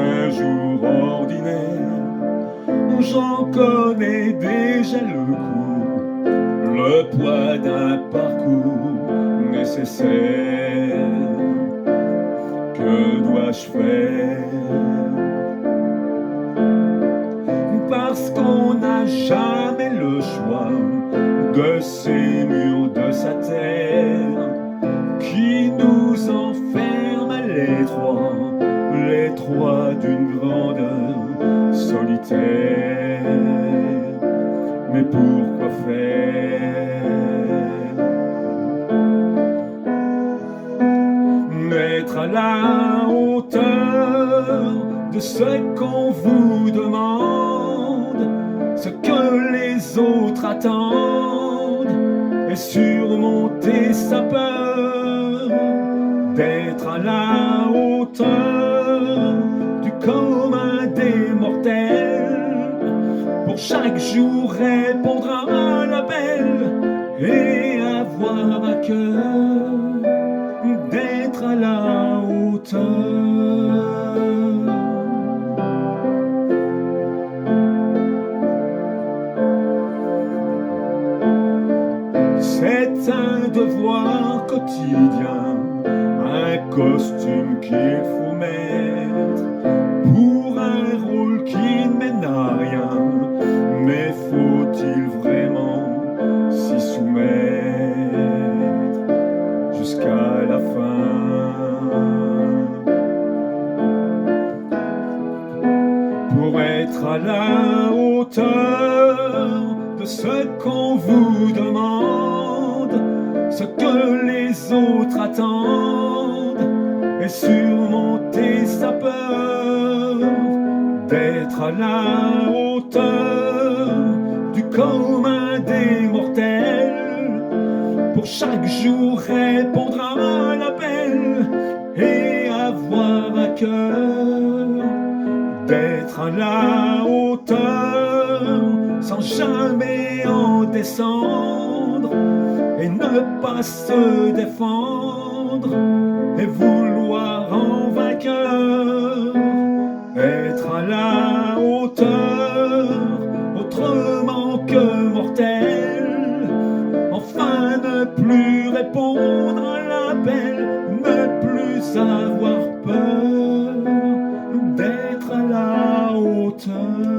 un jour ordinaire, j'en connais déjà le coup, le poids d'un parcours nécessaire. Que dois-je faire? Parce qu'on n'a jamais le choix de ces murs de sa terre qui nous enferment à l'étroit d'une grandeur solitaire. Mais pourquoi faire? Mettre à la hauteur de ce qu'on vous demande, ce que les autres attendent, et surmonter sa peur d'être à la hauteur du commun des mortels, pour chaque jour répondre à un appel et avoir à cœur d'être à la hauteur. C'est un devoir quotidien, un costume qu'il faut mettre pour un rôle qui ne mène à rien. Mais faut-il vraiment s'y soumettre jusqu'à la fin? Pour être à la hauteur de ce qu'on vous demande, ce que les autres attendent, et surmonter sa peur d'être à la hauteur du commun des mortels, pour chaque jour répondre à un appel et avoir à cœur d'être à la hauteur sans jamais en descendre, et ne pas se défendre et vouloir en vainqueur être à la hauteur autrement que mortel. Enfin ne plus répondre à l'appel, ne plus avoir peur d'être à la hauteur.